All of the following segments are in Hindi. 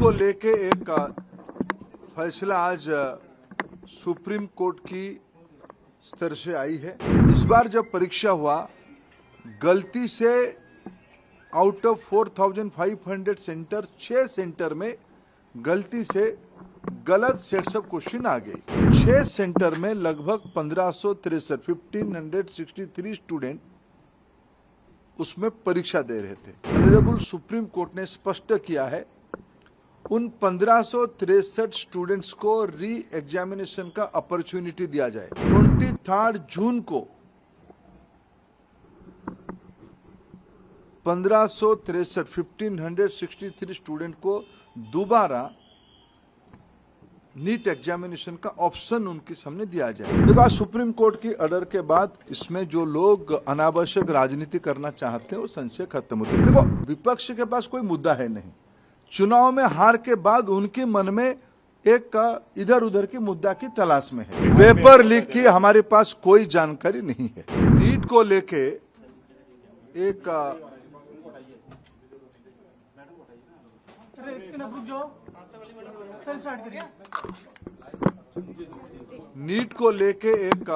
को लेके एक फैसला आज सुप्रीम कोर्ट की स्तर से आई है। इस बार जब परीक्षा हुआ, गलती से आउट ऑफ 4,500 सेंटर 6 सेंटर में गलती से गलत सेट्स ऑफ क्वेश्चन आ गई। 6 सेंटर में लगभग 1563 स्टूडेंट उसमें परीक्षा दे रहे थे। ऑनरेबल सुप्रीम कोर्ट ने स्पष्ट किया है, उन 1563 स्टूडेंट्स को री एग्जामिनेशन का अपॉर्चुनिटी दिया जाए। 23 जून को 1563 स्टूडेंट को दोबारा नीट एग्जामिनेशन का ऑप्शन उनके सामने दिया जाए। देखो, आज सुप्रीम कोर्ट की ऑर्डर के बाद इसमें जो लोग अनावश्यक राजनीति करना चाहते हैं वो संशय खत्म होते हैं। देखो, विपक्ष के पास कोई मुद्दा है नहीं। चुनाव में हार के बाद उनके मन में एक इधर उधर की मुद्दा की तलाश में है। पेपर लीक की हमारे पास कोई जानकारी नहीं है। नीट को लेके एक नीट को लेके एक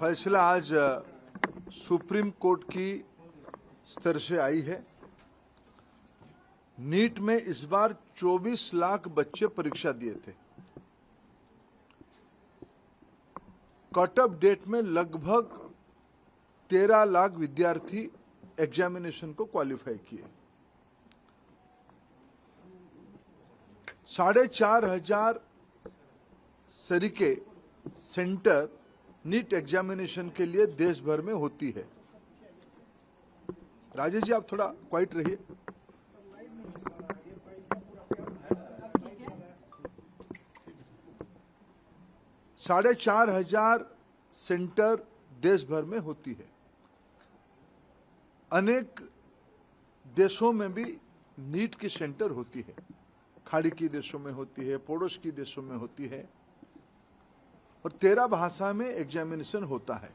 फैसला आज सुप्रीम कोर्ट की स्तर से आई है। नीट में इस बार 24 लाख बच्चे परीक्षा दिए थे। कट ऑफ डेट में लगभग 13 लाख विद्यार्थी एग्जामिनेशन को क्वालिफाई किए। 4,500 तरीके सेंटर नीट एग्जामिनेशन के लिए देश भर में होती है। राजेश जी, आप थोड़ा क्वाइट रहिए। साढ़े 4,500 सेंटर देश भर में होती है। अनेक देशों में भी नीट की सेंटर होती है। खाड़ी की देशों में होती है, पड़ोस की देशों में होती है, और 13 भाषा में एग्जामिनेशन होता है।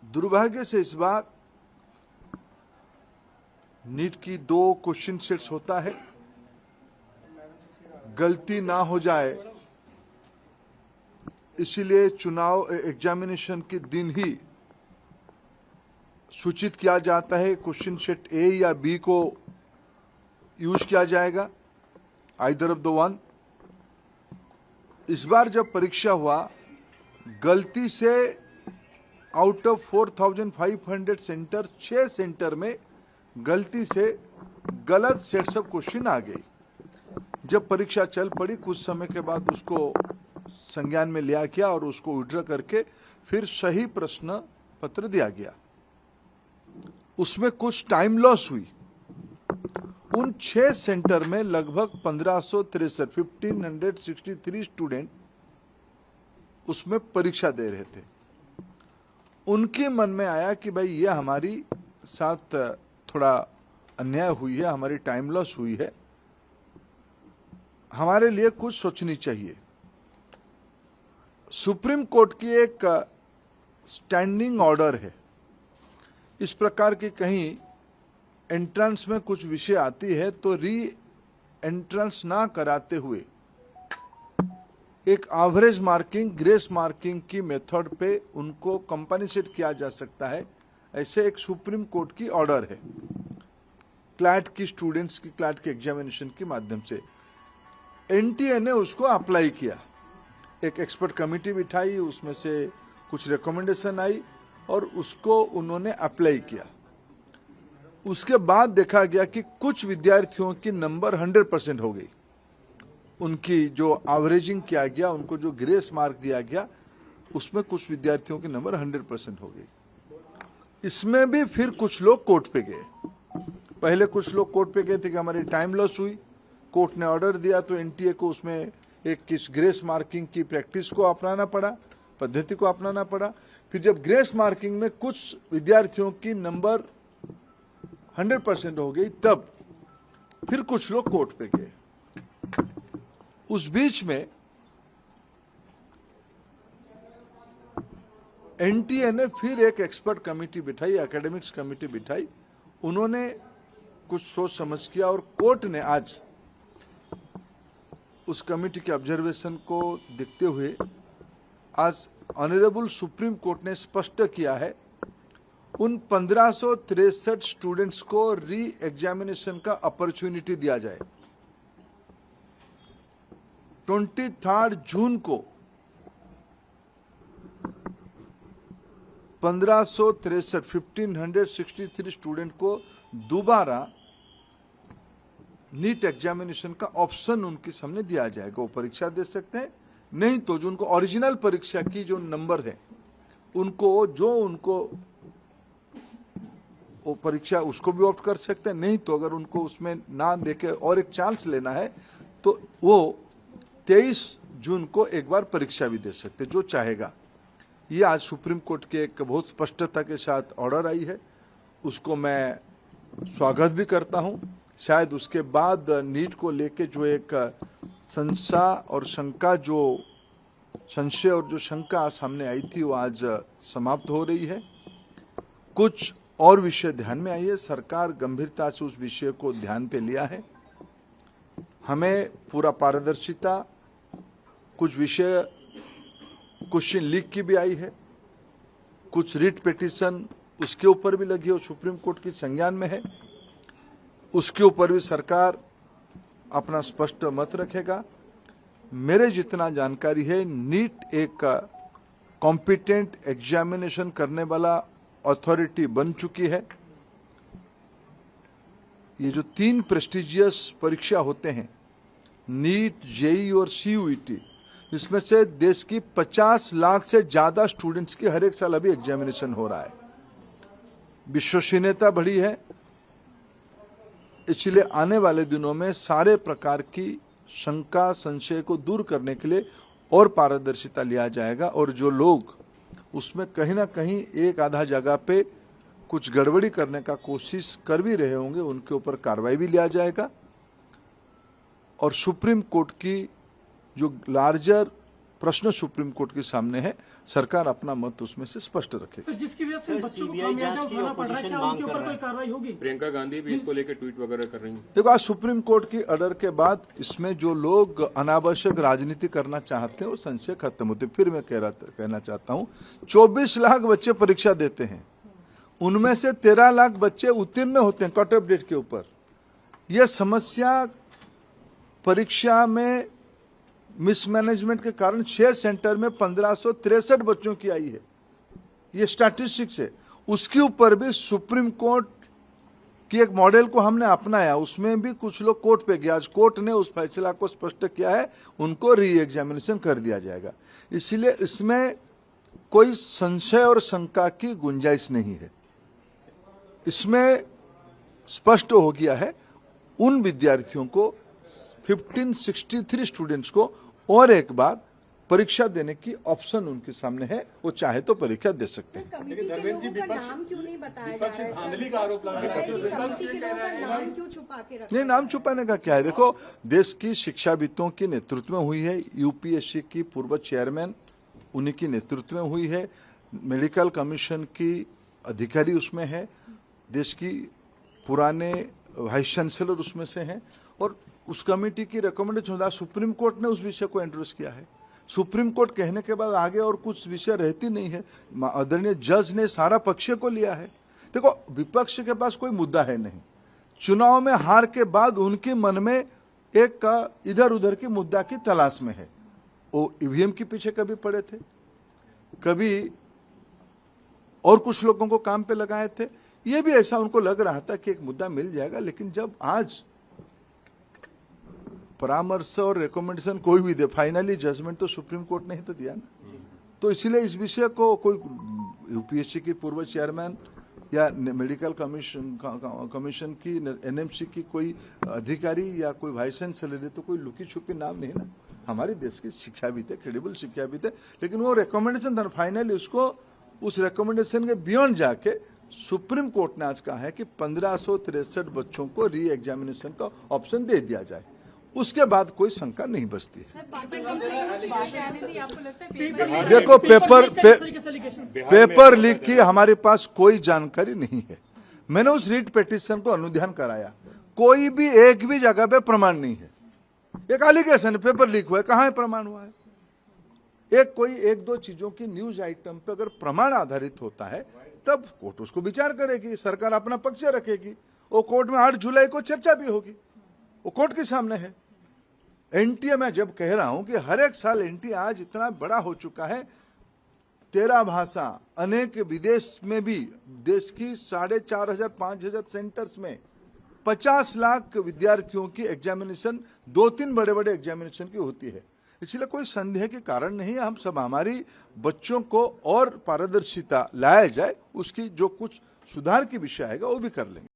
दुर्भाग्य से इस बार नीट की 2 क्वेश्चन सेट्स होता है। गलती ना हो जाए इसीलिए चुनाव एग्जामिनेशन के दिन ही सूचित किया जाता है। क्वेश्चन सेट ए या बी को यूज किया जाएगा, आइदर ऑफ द वन। इस बार जब परीक्षा हुआ, गलती से आउट ऑफ 4,500 सेंटर 6 सेंटर में गलती से गलत सेट्स ऑफ क्वेश्चन आ गई। जब परीक्षा चल पड़ी, कुछ समय के बाद उसको संज्ञान में लिया गया और उसको विड्रॉ करके फिर सही प्रश्न पत्र दिया गया। उसमें कुछ टाइम लॉस हुई। उन 6 सेंटर में लगभग 1563 स्टूडेंट उसमें परीक्षा दे रहे थे। उनके मन में आया कि भाई ये हमारी साथ थोड़ा अन्याय हुई है, हमारी टाइम लॉस हुई है, हमारे लिए कुछ सोचनी चाहिए। सुप्रीम कोर्ट की एक स्टैंडिंग ऑर्डर है। इस प्रकार की कहीं एंट्रेंस में कुछ विषय आती है तो री एंट्रेंस ना कराते हुए एक एवरेज मार्किंग, ग्रेस मार्किंग की मेथड पे उनको कंपनसेट किया जा सकता है। ऐसे एक सुप्रीम कोर्ट की ऑर्डर है। क्लैट की स्टूडेंट्स की क्लैट के एग्जामिनेशन के माध्यम से एनटीए ने उसको अप्लाई किया। एक एक्सपर्ट कमेटी बिठाई, उसमें से कुछ रिकमेंडेशन आई और उसको उन्होंने अप्लाई किया। उसके बाद देखा गया कि कुछ विद्यार्थियों की नंबर 100% हो गई। उनकी जो एवरेजिंग किया गया, उनको जो ग्रेस मार्क दिया गया, उसमें कुछ विद्यार्थियों की नंबर 100% हो गई। इसमें भी फिर कुछ लोग कोर्ट पे गए। पहले कुछ लोग कोर्ट पे गए थे कि हमारी टाइम लॉस हुई। कोर्ट ने ऑर्डर दिया तो एनटीए को उसमें एक किस ग्रेस मार्किंग की प्रैक्टिस को अपनाना पड़ा, पद्धति को अपनाना पड़ा। फिर जब ग्रेस मार्किंग में कुछ विद्यार्थियों की नंबर 100% हो गई, तब फिर कुछ लोग कोर्ट पे गए। उस बीच में एनटीए ने फिर एक एक्सपर्ट कमेटी बिठाई, एकेडमिक्स कमेटी बिठाई। उन्होंने कुछ सोच समझ किया और कोर्ट ने आज उस कमेटी के ऑब्जर्वेशन को देखते हुए आज ऑनरेबल सुप्रीम कोर्ट ने स्पष्ट किया है उन 1563 स्टूडेंट्स को री एग्जामिनेशन का अपॉर्चुनिटी दिया जाए। 23 जून को 1563 स्टूडेंट को दोबारा नीट एग्जामिनेशन का ऑप्शन उनके सामने दिया जाएगा। वो परीक्षा दे सकते हैं, नहीं तो जो उनको ओरिजिनल परीक्षा की जो नंबर है उनको वो परीक्षा उसको भी ऑप्ट कर सकते हैं, नहीं तो अगर उनको उसमें ना देके और एक चांस लेना है तो वो 23 जून को एक बार परीक्षा भी दे सकते जो चाहेगा। ये आज सुप्रीम कोर्ट के एक बहुत स्पष्टता के साथ ऑर्डर आई है, उसको मैं स्वागत भी करता हूं। शायद उसके बाद नीट को लेके जो एक संशय और शंका सामने आई थी वो आज समाप्त हो रही है। कुछ और विषय ध्यान में आई है, सरकार गंभीरता से उस विषय को ध्यान पे लिया है। हमें पूरा पारदर्शिता, कुछ विषय क्वेश्चन लीक की भी आई है, कुछ रिट पिटीशन उसके ऊपर भी लगी और सुप्रीम कोर्ट की संज्ञान में है, उसके ऊपर भी सरकार अपना स्पष्ट मत रखेगा। मेरे जितना जानकारी है नीट एक कॉम्पिटेंट एग्जामिनेशन करने वाला अथॉरिटी बन चुकी है। ये जो 3 प्रेस्टिजियस परीक्षा होते हैं नीट, जेईई और सीयूईटी, इसमें से देश की 50 लाख से ज्यादा स्टूडेंट्स की हर एक साल अभी एग्जामिनेशन हो रहा है। विश्वसनीयता बढ़ी है, इसलिए आने वाले दिनों में सारे प्रकार की शंका संशय को दूर करने के लिए और पारदर्शिता लिया जाएगा और जो लोग उसमें कहीं ना कहीं एक आधा जगह पे कुछ गड़बड़ी करने का कोशिश कर भी रहे होंगे उनके ऊपर कार्रवाई भी लिया जाएगा। और सुप्रीम कोर्ट की जो लार्जर प्रश्न सुप्रीम कोर्ट के सामने है, सरकार अपना मत उसमें से स्पष्ट रखेगी। जिसकी वजह से बच्चों को खामियाजा उठाना पड़ रहा है, क्या उनके ऊपर कोई कार्रवाई होगी? प्रियंका गांधी भी इसको लेकर ट्वीट वगैरह कर रही हैं। देखो, आज सुप्रीम कोर्ट की ऑर्डर के बाद इसमें जो लोग अनावश्यक राजनीति करना चाहते हैं वो संशय खत्म होते। फिर मैं कहना चाहता हूँ 24 लाख बच्चे परीक्षा देते हैं, उनमें से 13 लाख बच्चे उत्तीर्ण होते हैं कट ऑफ डेट के ऊपर। यह समस्या परीक्षा में मिसमैनेजमेंट के कारण 6 सेंटर में 1563 बच्चों की आई है, ये स्टैटिस्टिक्स है। उसके ऊपर भी सुप्रीम कोर्ट की एक मॉडल को हमने अपनाया, उसमें भी कुछ लोग कोर्ट पे गया। आज कोर्ट ने उस फैसला को स्पष्ट किया है, उनको री एग्जामिनेशन कर दिया जाएगा। इसलिए इसमें कोई संशय और शंका की गुंजाइश नहीं है। इसमें स्पष्ट हो गया है उन विद्यार्थियों को 1563 स्टूडेंट्स को और एक बार परीक्षा देने की ऑप्शन उनके सामने है, वो चाहे तो परीक्षा दे सकते हैं। लेकिन धर्मेंद्र जी, नाम क्यों नहीं बताया जा रहा है? धांधली का आरोप लगा रहे हैं कि कमेटी के लोगों का नाम क्यों छुपा के रखा? नहीं, नाम छुपाने का क्या है? देखो, देश की शिक्षाविदों के नेतृत्व में हुई है, यूपीएससी की पूर्व चेयरमैन उन्हीं की नेतृत्व में हुई है, मेडिकल कमीशन की अधिकारी उसमें है, देश की पुराने वाइस चांसलर उसमें से हैं और उस कमेटी की रिकमेंडेशन सुप्रीम कोर्ट ने उस विषय को इंट्रोड्यूस किया है। सुप्रीम कोर्ट कहने के बाद आगे और कुछ विषय रहती नहीं है। आदरणीय जज ने सारा पक्ष को लिया है। देखो, विपक्ष के पास कोई मुद्दा है नहीं। चुनाव में हार के बाद उनके मन में एक इधर उधर की मुद्दा की तलाश में है। वो ईवीएम के पीछे कभी पड़े थे, कभी और कुछ लोगों को काम पे लगाए थे। ये भी ऐसा उनको लग रहा था कि एक मुद्दा मिल जाएगा, लेकिन जब आज परामर्श और रिकमेंडेशन कोई भी दे, फाइनली जजमेंट तो सुप्रीम कोर्ट ने ही तो दिया ना। तो इसलिए इस विषय को कोई यूपीएससी की पूर्व चेयरमैन या मेडिकल कमीशन की, एनएमसी की कोई अधिकारी या कोई वाइस चांसलर, तो कोई लुकी छुपी नाम नहीं ना। हमारे देश की शिक्षाविद है, क्रेडिबल शिक्षाविद है, लेकिन वो रिकमेंडेशन था, फाइनली उसको उस रिकमेंडेशन के बियॉन्ड जाके सुप्रीम कोर्ट ने आज कहा है कि 1563 बच्चों को री एग्जामिनेशन का ऑप्शन दे दिया जाए। उसके बाद कोई शंका नहीं बचती है। देखो, पेपर लीक की हमारे पास कोई जानकारी नहीं है। मैंने उस रीट पिटीशन को अनुध्यान कराया, कोई भी एक भी जगह पे प्रमाण नहीं है। एक एलिगेशन, पेपर लीक हुआ है, कहां है प्रमाण हुआ है? एक दो चीजों की न्यूज आइटम पे अगर प्रमाण आधारित होता है तब कोर्ट उसको विचार करेगी, सरकार अपना पक्ष रखेगी। वो कोर्ट में 8 जुलाई को चर्चा भी होगी, वो कोर्ट के सामने है। एनटीए मैं जब कह रहा हूं कि हर एक साल एनटीए आज इतना बड़ा हो चुका है, 13 भाषा, अनेक विदेश में भी, देश की 4,500 5,000 सेंटर्स में 50 लाख विद्यार्थियों की एग्जामिनेशन, 2-3 बड़े बड़े एग्जामिनेशन की होती है। इसलिए कोई संदेह के कारण नहीं है। हम सब हमारी बच्चों को और पारदर्शिता लाया जाए, उसकी जो कुछ सुधार की विषय आएगा वो भी कर लेंगे।